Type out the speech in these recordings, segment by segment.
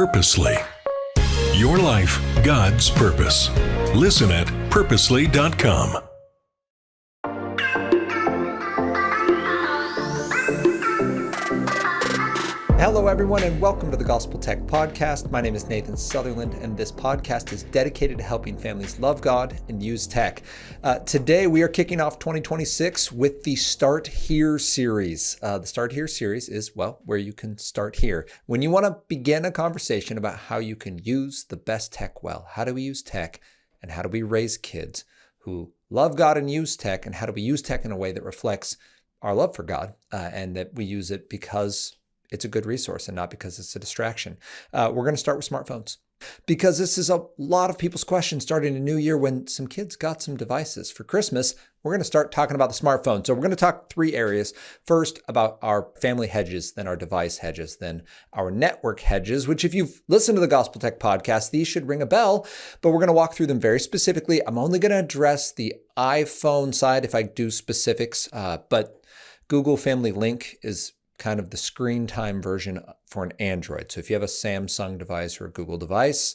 Purposely. Your life, God's purpose. Listen at purposely.com. Hello, everyone, and welcome to the Gospel Tech Podcast. My name is Nathan Sutherland, and this podcast is dedicated to helping families love God and use tech. Today, we are kicking off 2026 with the Start Here series. The Start Here series is, well, where you can start here. When you want to begin a conversation about how you can use the best tech well, how do we use tech, and how do we raise kids who love God and use tech, and how do we use tech in a way that reflects our love for God, and that we use it because it's a good resource and not because it's a distraction. We're going to start with smartphones because this is a lot of people's questions starting a new year when some kids got some devices for Christmas. We're going to start talking about the smartphone. So we're going to talk three areas. First, about our family hedges, then our device hedges, then our network hedges, which if you've listened to the Gospel Tech Podcast, these should ring a bell, but we're going to walk through them very specifically. I'm only going to address the iPhone side if I do specifics, but Google Family Link is kind of the screen time version for an Android. So if you have a Samsung device or a Google device,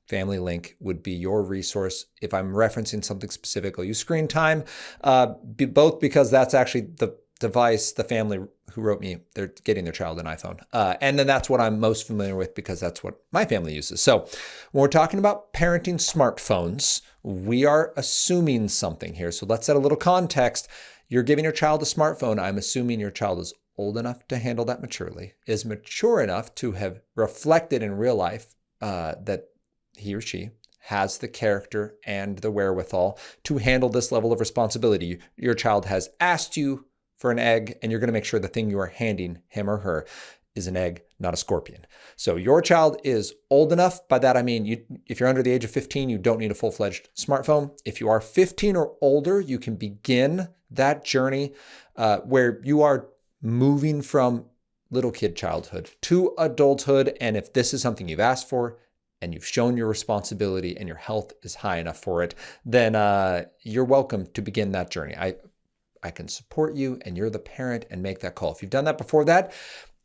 Family Link would be your resource. If I'm referencing something specific, I'll use screen time, both because that's actually the device, the family who wrote me, they're getting their child an iPhone. And then that's what I'm most familiar with because that's what my family uses. So when we're talking about parenting smartphones, we are assuming something here. So let's set a little context. You're giving your child a smartphone. I'm assuming your child is old enough to handle that maturely, is mature enough to have reflected in real life that he or she has the character and the wherewithal to handle this level of responsibility. Your child has asked you for an egg, and you're going to make sure the thing you are handing him or her is an egg, not a scorpion. So your child is old enough. By that I mean, if you're under the age of 15, you don't need a full-fledged smartphone. If you are 15 or older, you can begin that journey where you are moving from little kid childhood to adulthood. And if this is something you've asked for and you've shown your responsibility and your health is high enough for it, then you're welcome to begin that journey. I can support you, and you're the parent, and make that call. If you've done that before that,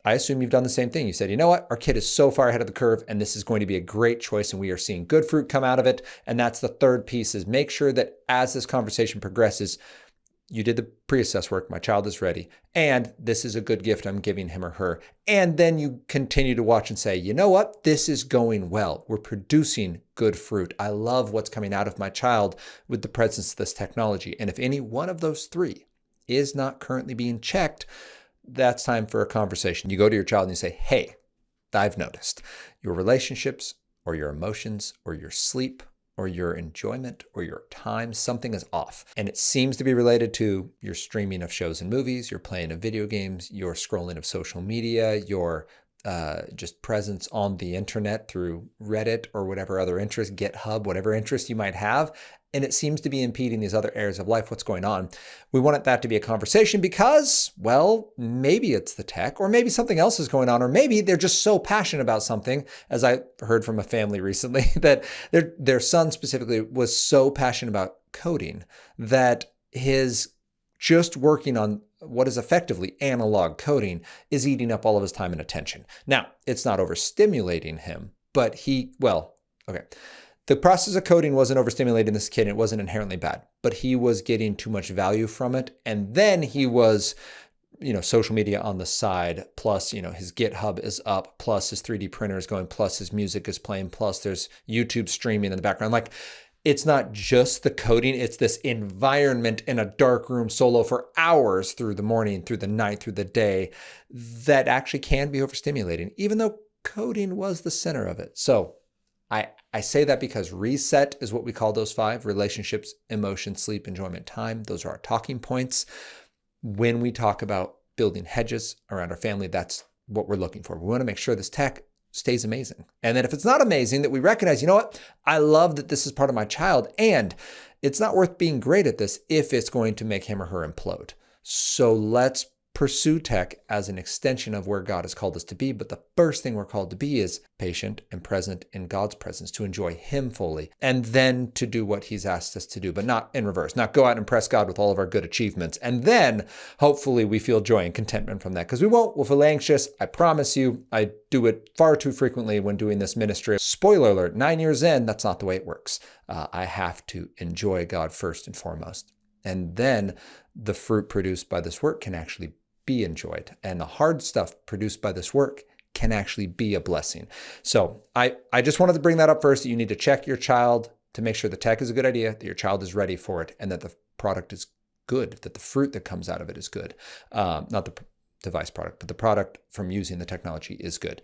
I assume you've done the same thing. You said, you know what, our kid is so far ahead of the curve, and this is going to be a great choice, and we are seeing good fruit come out of it. And that's the third piece, is make sure that as this conversation progresses, you did the pre-assess work, my child is ready, and this is a good gift I'm giving him or her. And then you continue to watch and say, you know what, this is going well. We're producing good fruit. I love what's coming out of my child with the presence of this technology. And if any one of those three is not currently being checked, that's time for a conversation. You go to your child and you say, hey, I've noticed your relationships or your emotions or your sleep or your enjoyment or your time, something is off. And it seems to be related to your streaming of shows and movies, your playing of video games, your scrolling of social media, your just presence on the internet through Reddit or whatever other interest, GitHub, whatever interest you might have. And it seems to be impeding these other areas of life. What's going on? We want that to be a conversation because, well, maybe it's the tech, or maybe something else is going on, or maybe they're just so passionate about something, as I heard from a family recently, that their son specifically was so passionate about coding that his just working on what is effectively analog coding is eating up all of his time and attention. Now, it's not overstimulating him, but the process of coding wasn't overstimulating this kid. It wasn't inherently bad, but he was getting too much value from it. And then he was, social media on the side, plus, his GitHub is up, plus his 3D printer is going, plus his music is playing, plus there's YouTube streaming in the background. Like, it's not just the coding, it's this environment in a dark room solo for hours through the morning, through the night, through the day, that actually can be overstimulating, even though coding was the center of it. So I say that because reset is what we call those 5: relationships, emotion, sleep, enjoyment, time. Those are our talking points. When we talk about building hedges around our family, that's what we're looking for. We want to make sure this tech stays amazing. And then if it's not amazing, that we recognize, you know what, I love that this is part of my child, and it's not worth being great at this if it's going to make him or her implode. So let's pursue tech as an extension of where God has called us to be. But the first thing we're called to be is patient and present in God's presence, to enjoy Him fully, and then to do what He's asked us to do, but not in reverse, not go out and impress God with all of our good achievements. And then hopefully we feel joy and contentment from that, because we won't. We'll feel anxious. I promise you, I do it far too frequently when doing this ministry. Spoiler alert, 9 years in, that's not the way it works. I have to enjoy God first and foremost. And then the fruit produced by this work can actually be enjoyed. And the hard stuff produced by this work can actually be a blessing. So I just wanted to bring that up first, that you need to check your child to make sure the tech is a good idea, that your child is ready for it, and that the product is good, that the fruit that comes out of it is good. Not the device product, but the product from using the technology is good.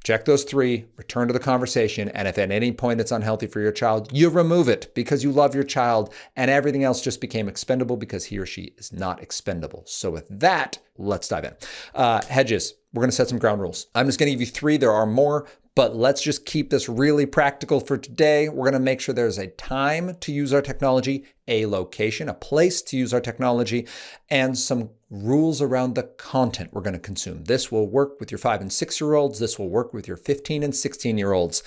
Check those three, return to the conversation, and if at any point it's unhealthy for your child, you remove it because you love your child, and everything else just became expendable because he or she is not expendable. So with that, let's dive in. Hedges, we're going to set some ground rules. I'm just going to give you three. There are more, but let's just keep this really practical for today. We're going to make sure there's a time to use our technology, a location, a place to use our technology, and some rules around the content we're going to consume. This will work with your 5 and 6-year-olds. This will work with your 15 and 16-year-olds.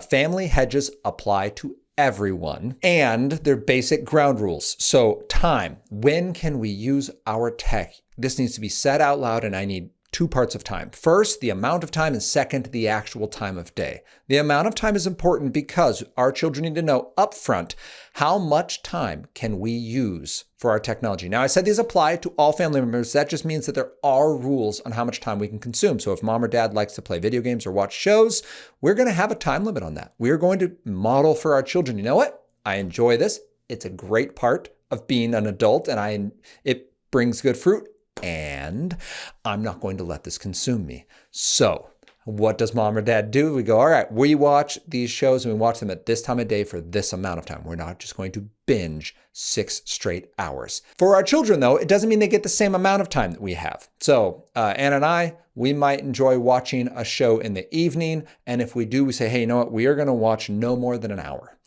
Family hedges apply to everyone, and they're basic ground rules. So time, when can we use our tech? This needs to be said out loud, and I need 2 parts of time. First, the amount of time, and second, the actual time of day. The amount of time is important because our children need to know upfront how much time can we use for our technology. Now, I said these apply to all family members. That just means that there are rules on how much time we can consume. So if mom or dad likes to play video games or watch shows, we're going to have a time limit on that. We're going to model for our children, you know what? I enjoy this. It's a great part of being an adult, and it brings good fruit. And I'm not going to let this consume me. So what does mom or dad do? We go, all right, we watch these shows and we watch them at this time of day for this amount of time. We're not just going to binge 6 straight hours. For our children, though, it doesn't mean they get the same amount of time that we have. So Anna and I, we might enjoy watching a show in the evening. And if we do, we say, hey, you know what? We are going to watch no more than an hour.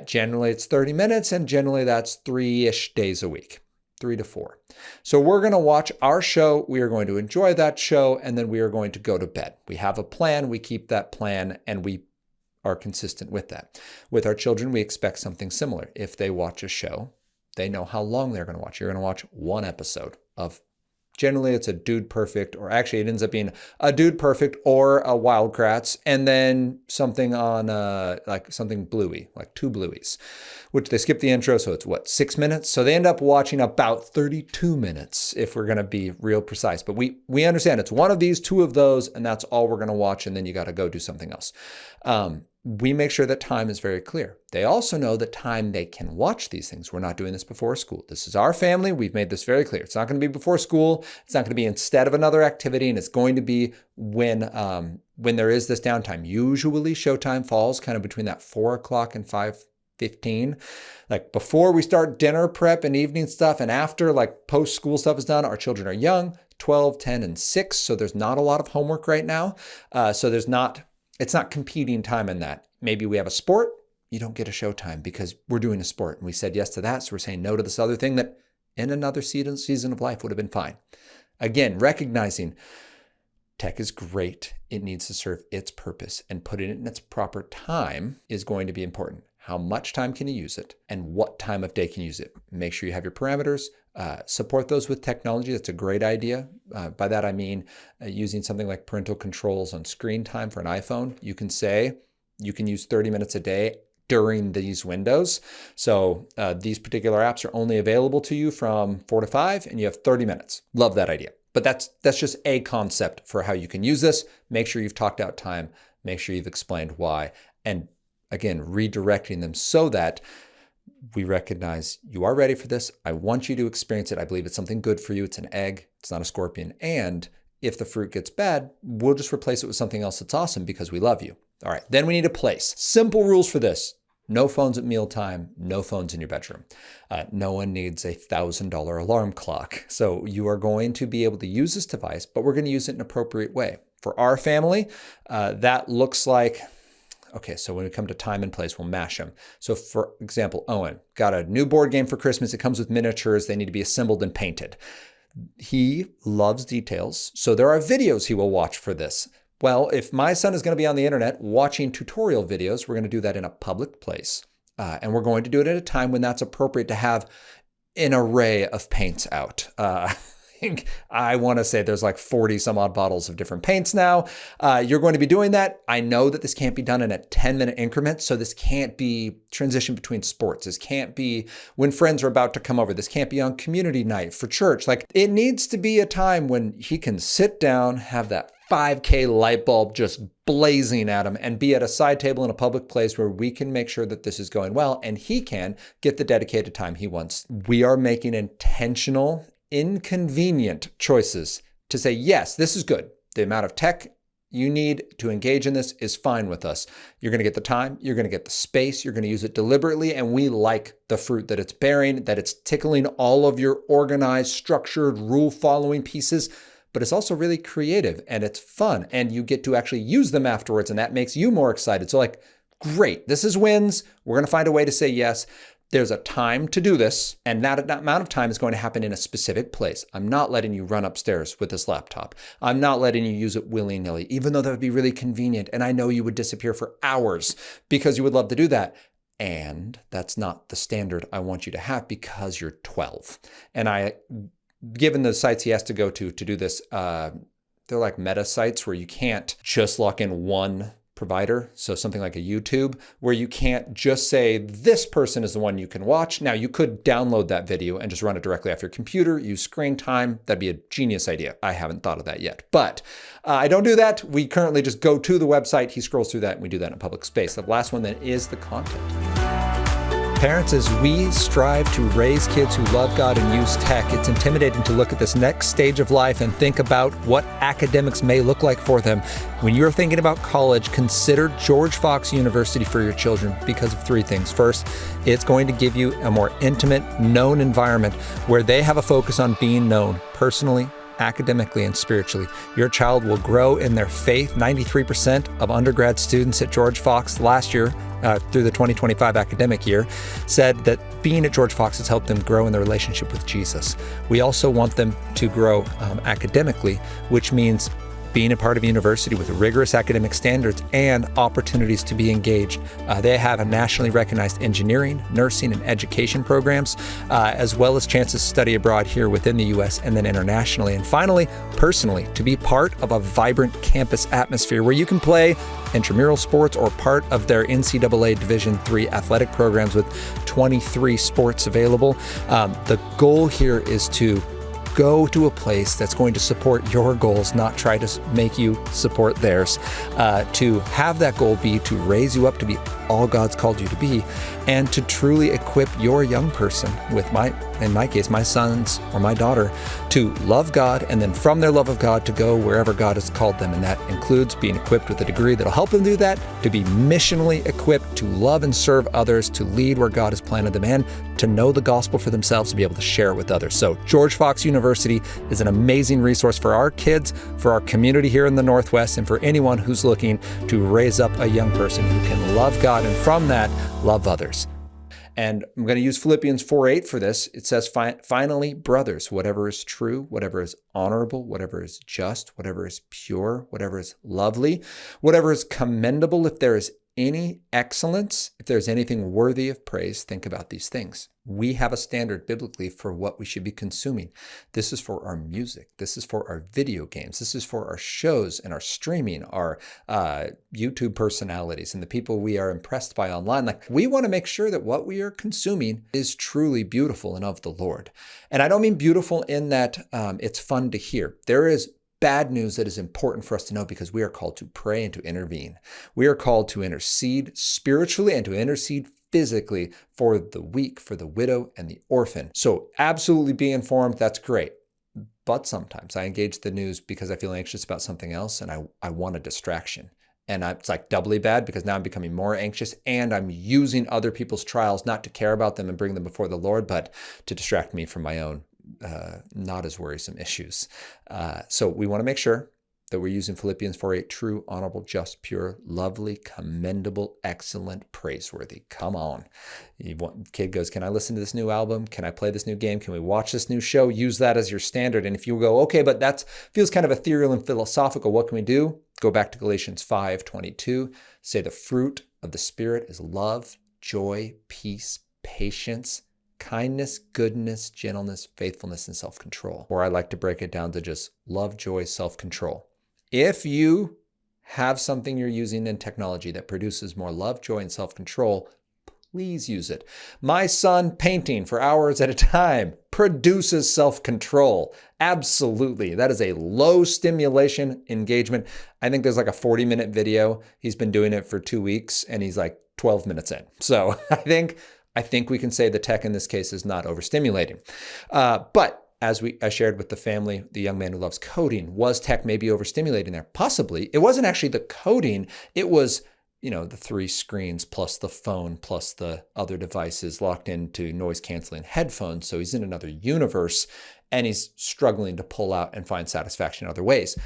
Generally, it's 30 minutes, and generally that's 3-ish days a week. 3 to 4. So we're going to watch our show. We are going to enjoy that show, and then we are going to go to bed. We have a plan. We keep that plan, and we are consistent with that. With our children, we expect something similar. If they watch a show, they know how long they're going to watch. You're going to watch 1 episode of, generally it's a Dude Perfect, or actually it ends up being a Dude Perfect or a Wild Kratts, and then something on like something Bluey, like 2 Blueys, which they skip the intro. So it's 6 minutes. So they end up watching about 32 minutes if we're going to be real precise. But we understand it's one of these, 2 of those, and that's all we're going to watch. And then you got to go do something else. We make sure that time is very clear. They also know the time they can watch these things. We're not doing this before school. This is our family. We've made this very clear. It's not going to be before school. It's not going to be instead of another activity. And it's going to be when there is this downtime. Usually showtime falls kind of between that 4 o'clock and 5:15. Like before we start dinner prep and evening stuff, and after like post-school stuff is done, our children are young, 12, 10, and 6. So there's not a lot of homework right now. So it's not competing time in that. Maybe we have a sport, you don't get a showtime because we're doing a sport and we said yes to that. So we're saying no to this other thing that in another season of life would have been fine. Again, recognizing tech is great. It needs to serve its purpose, and putting it in its proper time is going to be important. How much time can you use it, and what time of day can you use it? Make sure you have your parameters. Support those with technology. That's a great idea. By that, I mean using something like parental controls on screen time for an iPhone. You can say you can use 30 minutes a day during these windows. So these particular apps are only available to you from 4 to 5, and you have 30 minutes. Love that idea. But that's just a concept for how you can use this. Make sure you've talked out time. Make sure you've explained why. And again, redirecting them so that we recognize you are ready for this. I want you to experience it. I believe it's something good for you. It's an egg. It's not a scorpion. And if the fruit gets bad, we'll just replace it with something else that's awesome because we love you. All right. Then we need a place. Simple rules for this. No phones at mealtime. No phones in your bedroom. No one needs a $1,000 alarm clock. So you are going to be able to use this device, but we're going to use it in an appropriate way. For our family, that looks like, okay, so when we come to time and place, we'll mash them. So for example, Owen got a new board game for Christmas. It comes with miniatures. They need to be assembled and painted. He loves details, so there are videos he will watch for this. Well, if my son is going to be on the internet watching tutorial videos, we're going to do that in a public place. And we're going to do it at a time when that's appropriate to have an array of paints out. I want to say there's like 40 some odd bottles of different paints now. You're going to be doing that. I know that this can't be done in a 10-minute increment. So this can't be transition between sports. This can't be when friends are about to come over. This can't be on community night for church. Like, it needs to be a time when he can sit down, have that 5K light bulb just blazing at him, and be at a side table in a public place where we can make sure that this is going well and he can get the dedicated time he wants. We are making intentional, inconvenient choices to say, yes, this is good. The amount of tech you need to engage in this is fine with us. You're going to get the time, you're going to get the space, you're going to use it deliberately, and we like the fruit that it's bearing, that it's tickling all of your organized, structured, rule-following pieces, but it's also really creative and it's fun, and you get to actually use them afterwards, and that makes you more excited. So like, great, this is wins. We're going to find a way to say yes. There's a time to do this, and that amount of time is going to happen in a specific place. I'm not letting you run upstairs with this laptop. I'm not letting you use it willy-nilly, even though that would be really convenient. And I know you would disappear for hours because you would love to do that. And that's not the standard I want you to have because you're 12. And given the sites he has to go to do this, they're like meta sites where you can't just lock in one provider. So something like a YouTube, where you can't just say, this person is the one you can watch. Now, you could download that video and just run it directly off your computer, use screen time. That'd be a genius idea. I haven't thought of that yet, but I don't do that. We currently just go to the website. He scrolls through that and we do that in a public space. The last one then is the content. Parents, as we strive to raise kids who love God and use tech, it's intimidating to look at this next stage of life and think about what academics may look like for them. When you're thinking about college, consider George Fox University for your children because of three things. First, it's going to give you a more intimate, known environment where they have a focus on being known personally, academically, and spiritually. Your child will grow in their faith. 93% of undergrad students at George Fox last year, through the 2025 academic year, said that being at George Fox has helped them grow in their relationship with Jesus. We also want them to grow academically, which means being a part of a university with rigorous academic standards and opportunities to be engaged. They have a nationally recognized engineering, nursing, and education programs, as well as chances to study abroad here within the U.S. and then internationally. And finally, personally, to be part of a vibrant campus atmosphere where you can play intramural sports or part of their NCAA Division III athletic programs with 23 sports available. The goal here is to go to a place that's going to support your goals, not try to make you support theirs. To have that goal be to raise you up to be all God's called you to be, and to truly equip your young person with in my case, my sons or my daughter, to love God, and then from their love of God to go wherever God has called them. And that includes being equipped with a degree that'll help them do that, to be missionally equipped to love and serve others, to lead where God has planted them, and to know the gospel for themselves, to be able to share it with others. So George Fox University is an amazing resource for our kids, for our community here in the Northwest, and for anyone who's looking to raise up a young person who can love God and from that, love others. And I'm going to use Philippians 4:8 for this. It says, finally, brothers, whatever is true, whatever is honorable, whatever is just, whatever is pure, whatever is lovely, whatever is commendable, if there is any excellence, if there's anything worthy of praise, think about these things. We have a standard biblically for what we should be consuming. This is for our music. This is for our video games. This is for our shows and our streaming, our YouTube personalities and the people we are impressed by online. Like, we want to make sure that what we are consuming is truly beautiful and of the Lord. And I don't mean beautiful in that it's fun to hear. There is bad news that is important for us to know, because we are called to pray and to intervene. We are called to intercede spiritually and to intercede physically for the weak, for the widow and the orphan. So absolutely be informed. That's great. But sometimes I engage the news because I feel anxious about something else and I want a distraction. And it's like doubly bad because now I'm becoming more anxious and I'm using other people's trials not to care about them and bring them before the Lord, but to distract me from my own not as worrisome issues. So we want to make sure that we're using Philippians 4:8, true, honorable, just, pure, lovely, commendable, excellent, praiseworthy. Come on. Kid goes, can I listen to this new album? Can I play this new game? Can we watch this new show? Use that as your standard. And if you go, okay, but that feels kind of ethereal and philosophical, what can we do? Go back to Galatians 5:22. Say the fruit of the Spirit is love, joy, peace, patience, kindness, goodness, gentleness, faithfulness, and self-control. Or I like to break it down to just love, joy, self-control. If you have something you're using in technology that produces more love, joy, and self-control, please use it. My son painting for hours at a time produces self-control. Absolutely. That is a low stimulation engagement. I think there's like a 40-minute video. He's been doing it for 2 weeks and he's like 12 minutes in. So I think we can say the tech in this case is not overstimulating. But as I shared with the family, the young man who loves coding, was tech maybe overstimulating there? Possibly. It wasn't actually the coding. It was, the 3 screens plus the phone plus the other devices locked into noise canceling headphones. So he's in another universe and he's struggling to pull out and find satisfaction in other ways.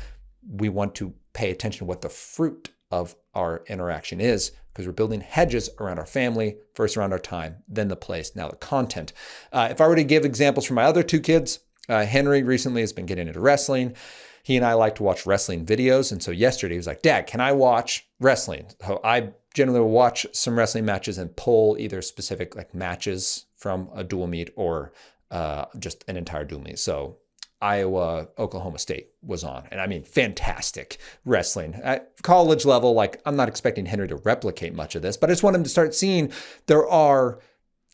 We want to pay attention to what the fruit of our interaction is, because we're building hedges around our family, first around our time, then the place, now the content. If I were to give examples from my other 2 kids, Henry recently has been getting into wrestling. He and I like to watch wrestling videos. And so yesterday he was like, Dad, can I watch wrestling? So I generally will watch some wrestling matches and pull either specific like matches from a dual meet or just an entire dual meet. So Iowa, Oklahoma State was on. And I mean, fantastic wrestling. At college level, like I'm not expecting Henry to replicate much of this, but I just want him to start seeing there are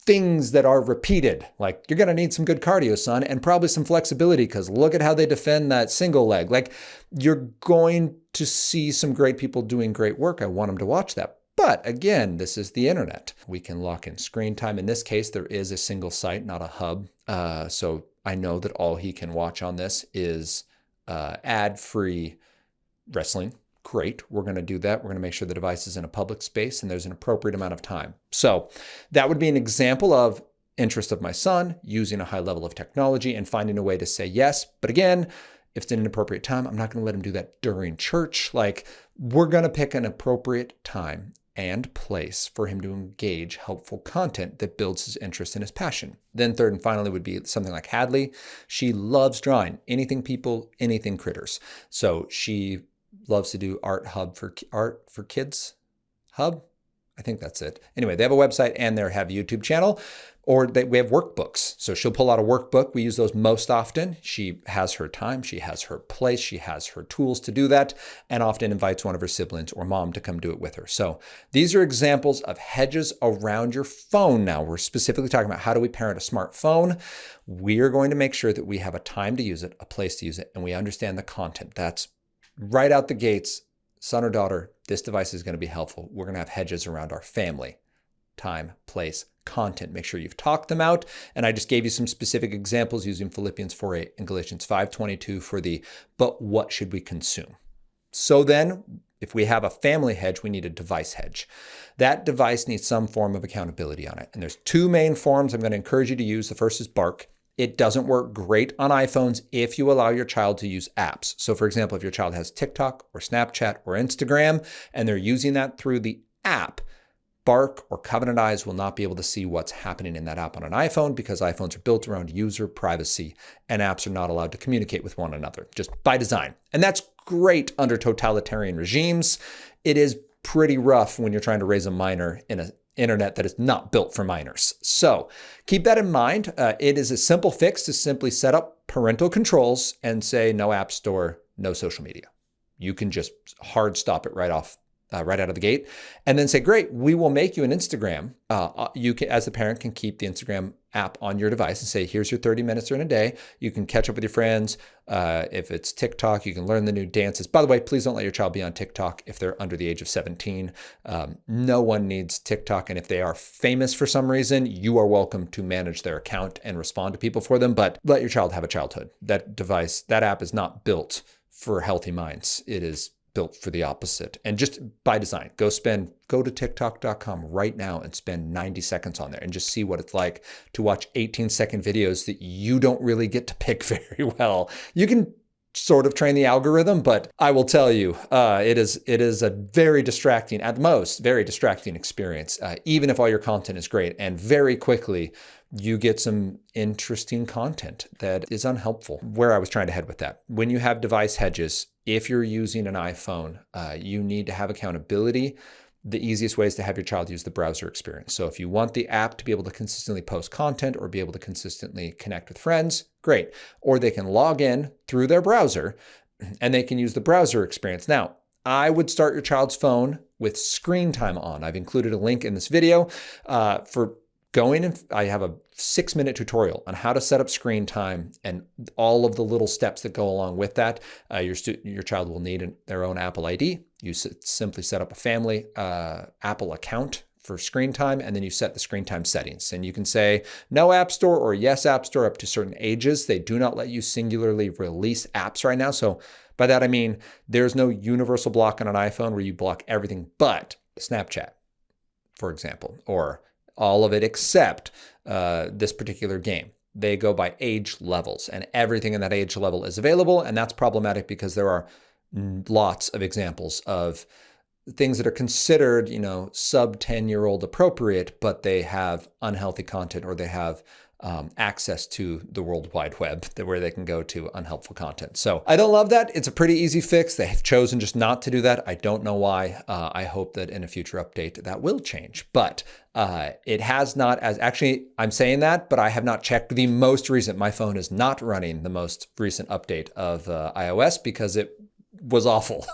things that are repeated. Like you're going to need some good cardio, son, and probably some flexibility because look at how they defend that single leg. Like you're going to see some great people doing great work. I want him to watch that. But again, this is the internet. We can lock in screen time. In this case, there is a single site, not a hub. So I know that all he can watch on this is ad-free wrestling. Great. We're going to do that. We're going to make sure the device is in a public space and there's an appropriate amount of time. So that would be an example of interest of my son using a high level of technology and finding a way to say yes. But again, if it's in an appropriate time, I'm not going to let him do that during church. Like we're going to pick an appropriate time and place for him to engage helpful content that builds his interest and his passion. Then third and finally would be something like Hadley. She loves drawing, anything people, anything critters. So she loves to do art for kids hub. I think that's it. Anyway, they have a website and they have a YouTube channel, or we have workbooks. So she'll pull out a workbook. We use those most often. She has her time. She has her place. She has her tools to do that, and often invites one of her siblings or mom to come do it with her. So these are examples of hedges around your phone. Now we're specifically talking about how do we parent a smartphone. We are going to make sure that we have a time to use it, a place to use it, and we understand the content. That's right out the gates. Son or daughter, this device is going to be helpful. We're going to have hedges around our family, time, place, content. Make sure you've talked them out. And I just gave you some specific examples using Philippians 4:8 and Galatians 5:22 for but what should we consume? So then, if we have a family hedge, we need a device hedge. That device needs some form of accountability on it. And there's 2 main forms I'm going to encourage you to use. The first is Bark. It doesn't work great on iPhones if you allow your child to use apps. So for example, if your child has TikTok or Snapchat or Instagram, and they're using that through the app, Bark or Covenant Eyes will not be able to see what's happening in that app on an iPhone because iPhones are built around user privacy and apps are not allowed to communicate with one another, just by design. And that's great under totalitarian regimes. It is pretty rough when you're trying to raise a minor in an internet that is not built for minors. So keep that in mind. It is a simple fix to simply set up parental controls and say no app store, no social media. You can just hard stop it right out of the gate, and then say, great, we will make you an Instagram. You can, as the parent, can keep the Instagram app on your device and say, here's your 30 minutes during a day. You can catch up with your friends. If it's TikTok, you can learn the new dances. By the way, please don't let your child be on TikTok if they're under the age of 17. No one needs TikTok. And if they are famous for some reason, you are welcome to manage their account and respond to people for them. But let your child have a childhood. That device, that app is not built for healthy minds. It is built for the opposite. And just by design, go to TikTok.com right now and spend 90 seconds on there and just see what it's like to watch 18-second videos that you don't really get to pick very well. You can sort of train the algorithm, but I will tell you, it is a very distracting, at most, very distracting experience, even if all your content is great. And very quickly, you get some interesting content that is unhelpful. Where I was trying to head with that. When you have device hedges, if you're using an iPhone, you need to have accountability. The easiest way is to have your child use the browser experience. So if you want the app to be able to consistently post content or be able to consistently connect with friends, great. Or they can log in through their browser and they can use the browser experience. Now, I would start your child's phone with screen time on. I've included a link in this video for going in. I have a 6-minute tutorial on how to set up screen time and all of the little steps that go along with that. Your child will need their own Apple ID. You simply set up a family Apple account for screen time, and then you set the screen time settings. And you can say no App Store or yes App Store up to certain ages. They do not let you singularly release apps right now. So by that I mean there's no universal block on an iPhone where you block everything but Snapchat, for example, or all of it except this particular game. They go by age levels, and everything in that age level is available. And that's problematic because there are lots of examples of things that are considered, sub 10-year-old appropriate, but they have unhealthy content or they have access to the World Wide Web where they can go to unhelpful content. So I don't love that. It's a pretty easy fix. They have chosen just not to do that. I don't know why. I hope that in a future update that will change, but it has not. As actually, I'm saying that, but I have not checked the most recent. My phone is not running the most recent update of iOS because it was awful.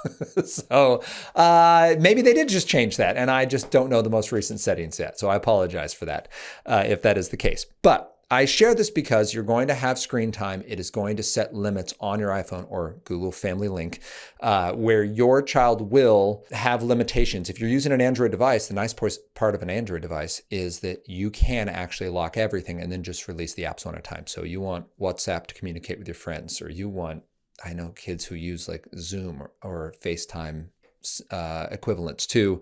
So maybe they did just change that, and I just don't know the most recent settings yet. So I apologize for that if that is the case. But I share this because you're going to have screen time. It is going to set limits on your iPhone or Google Family Link where your child will have limitations. If you're using an Android device, the nice part of an Android device is that you can actually lock everything and then just release the apps one at a time. So you want WhatsApp to communicate with your friends, or you want, I know kids who use like Zoom or FaceTime equivalents to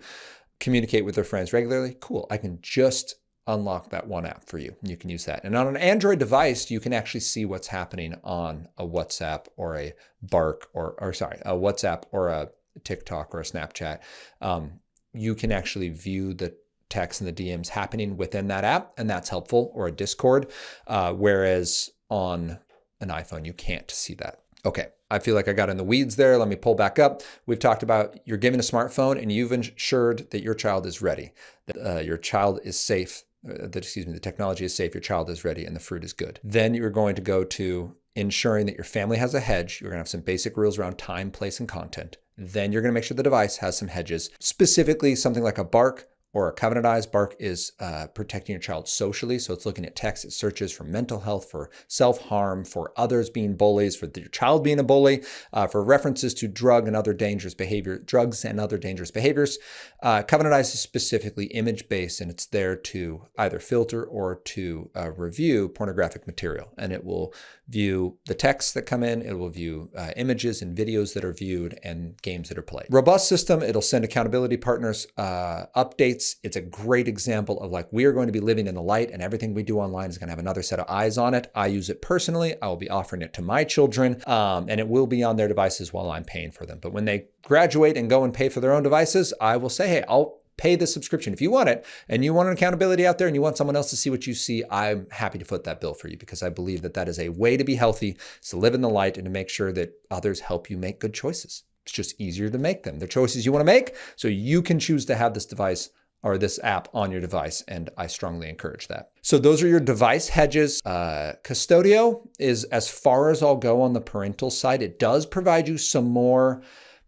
communicate with their friends regularly. Cool. I can just unlock that one app for you. You can use that. And on an Android device, you can actually see what's happening on a WhatsApp or a Bark a WhatsApp or a TikTok or a Snapchat. You can actually view the text and the DMs happening within that app, and that's helpful, or a Discord, whereas on an iPhone, you can't see that. Okay, I feel like I got in the weeds there. Let me pull back up. We've talked about you're given a smartphone and you've ensured that your child is ready, that your child is safe, the technology is safe, your child is ready, and the fruit is good. Then you're going to go to ensuring that your family has a hedge. You're going to have some basic rules around time, place, and content. Then you're going to make sure the device has some hedges, specifically something like a Bark or a Covenant Eyes. Bark is protecting your child socially. So it's looking at text, it searches for mental health, for self-harm, for others being bullies, for your child being a bully, for references to drugs and other dangerous behaviors. Covenant Eyes is specifically image-based, and it's there to either filter or to review pornographic material. And it will view the texts that come in, it will view images and videos that are viewed and games that are played. Robust system, it'll send accountability partners updates. It's a great example of like, we are going to be living in the light, and everything we do online is going to have another set of eyes on it. I use it personally. I will be offering it to my children, and it will be on their devices while I'm paying for them. But when they graduate and go and pay for their own devices, I will say, hey, I'll pay the subscription. If you want it and you want an accountability out there and you want someone else to see what you see, I'm happy to foot that bill for you, because I believe that that is a way to be healthy, is to live in the light and to make sure that others help you make good choices. It's just easier to make them. They're choices you want to make, so you can choose to have this device or this app on your device, and I strongly encourage that. So those are your device hedges. Qustodio is as far as I'll go on the parental side. It does provide you some more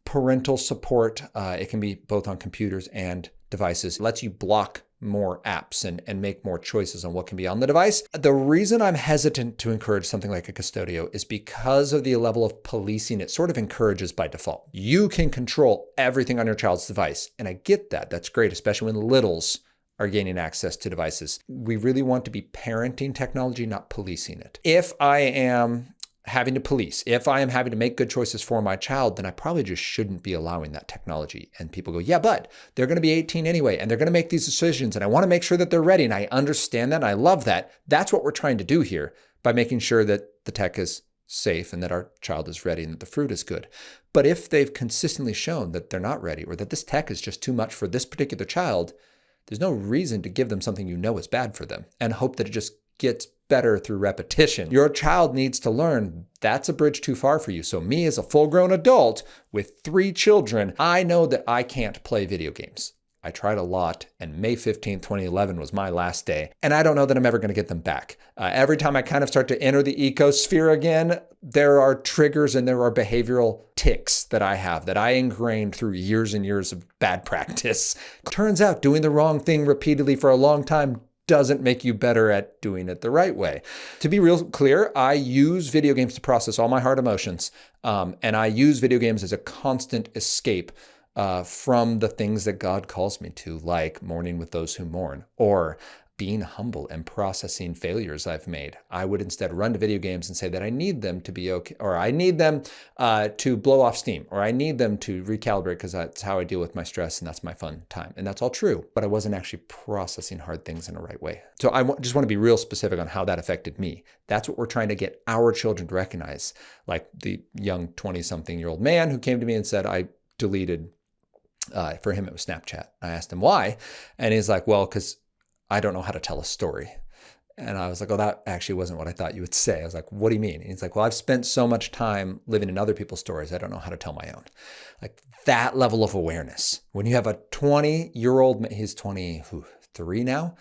parental support. It can be both on computers and devices. It lets you block more apps and make more choices on what can be on the device. The reason I'm hesitant to encourage something like a Qustodio is because of the level of policing it sort of encourages by default. You can control everything on your child's device, and I get that. That's great, especially when littles are gaining access to devices. We really want to be parenting technology, not policing it. If I am having to police, if I am having to make good choices for my child, then I probably just shouldn't be allowing that technology. And people go, yeah, but they're going to be 18 anyway, and they're going to make these decisions, and I want to make sure that they're ready. And I understand that, and I love that. That's what we're trying to do here by making sure that the tech is safe and that our child is ready and that the fruit is good. But if they've consistently shown that they're not ready or that this tech is just too much for this particular child, there's no reason to give them something you know is bad for them and hope that it just gets better through repetition. Your child needs to learn that's a bridge too far for you. So me as a full-grown adult with 3 children, I know that I can't play video games. I tried a lot, and May 15th, 2011 was my last day, and I don't know that I'm ever going to get them back. Every time I kind of start to enter the ecosphere again, there are triggers and there are behavioral tics that I have that I ingrained through years and years of bad practice. Turns out doing the wrong thing repeatedly for a long time doesn't make you better at doing it the right way. To be real clear, I use video games to process all my hard emotions, and I use video games as a constant escape from the things that God calls me to, like mourning with those who mourn, or being humble and processing failures I've made. I would instead run to video games and say that I need them to be okay, or I need them to blow off steam, or I need them to recalibrate because that's how I deal with my stress and that's my fun time. And that's all true, but I wasn't actually processing hard things in the right way. So I just want to be real specific on how that affected me. That's what we're trying to get our children to recognize, like the young 20-something-year-old man who came to me and said, I deleted for him, it was Snapchat. I asked him why. And he's like, well, because I don't know how to tell a story. And I was like, oh, that actually wasn't what I thought you would say. I was like, what do you mean? And he's like, well, I've spent so much time living in other people's stories. I don't know how to tell my own. Like that level of awareness. When you have a 20-year-old, he's 23 now,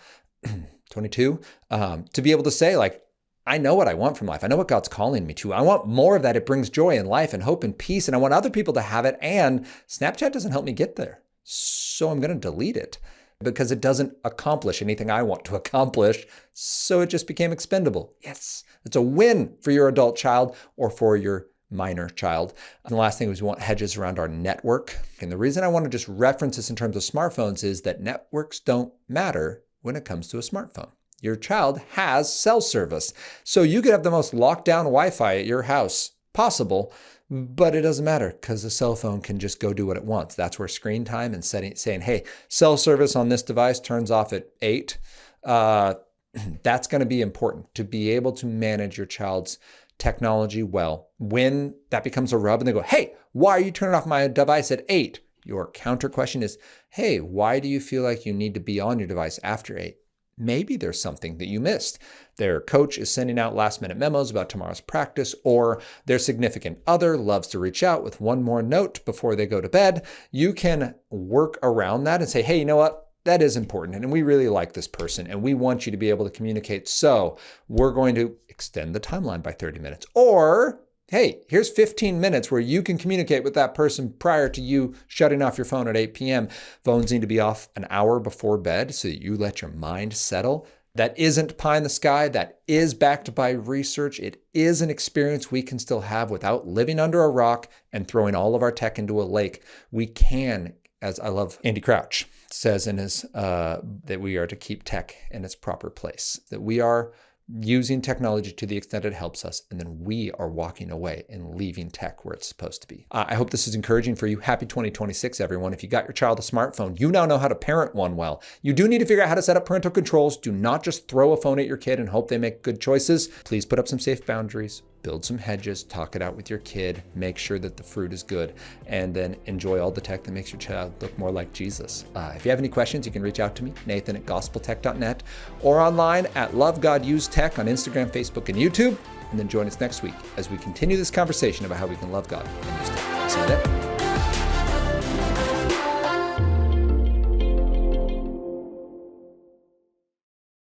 22, to be able to say like, I know what I want from life. I know what God's calling me to. I want more of that. It brings joy in life and hope and peace. And I want other people to have it. And Snapchat doesn't help me get there. So I'm going to delete it because it doesn't accomplish anything I want to accomplish. So it just became expendable. Yes, it's a win for your adult child or for your minor child. And the last thing is we want hedges around our network. And the reason I want to just reference this in terms of smartphones is that networks don't matter when it comes to a smartphone. Your child has cell service. So you could have the most locked down Wi-Fi at your house possible, but it doesn't matter because the cell phone can just go do what it wants. That's where screen time and saying, hey, cell service on this device turns off at 8. That's going to be important to be able to manage your child's technology well. When that becomes a rub and they go, hey, why are you turning off my device at 8? Your counter question is, hey, why do you feel like you need to be on your device after 8? Maybe there's something that you missed. Their coach is sending out last-minute memos about tomorrow's practice, or their significant other loves to reach out with one more note before they go to bed. You can work around that and say, hey, you know what? That is important, and we really like this person, and we want you to be able to communicate, so we're going to extend the timeline by 30 minutes. Or hey, here's 15 minutes where you can communicate with that person prior to you shutting off your phone at 8 p.m. Phones need to be off an hour before bed so that you let your mind settle. That isn't pie in the sky. That is backed by research. It is an experience we can still have without living under a rock and throwing all of our tech into a lake. We can, as I love Andy Crouch says in his, that we are to keep tech in its proper place, that we are using technology to the extent it helps us, and then we are walking away and leaving tech where it's supposed to be. I hope this is encouraging for you. Happy 2026, everyone. If you got your child a smartphone, you now know how to parent one well. You do need to figure out how to set up parental controls. Do not just throw a phone at your kid and hope they make good choices. Please put up some safe boundaries, build some hedges, talk it out with your kid, make sure that the fruit is good, and then enjoy all the tech that makes your child look more like Jesus. If you have any questions, you can reach out to me, Nathan@gospeltech.net, or online at Love God Use Tech on Instagram, Facebook, and YouTube. And then join us next week as we continue this conversation about how we can love God and use tech. See you then.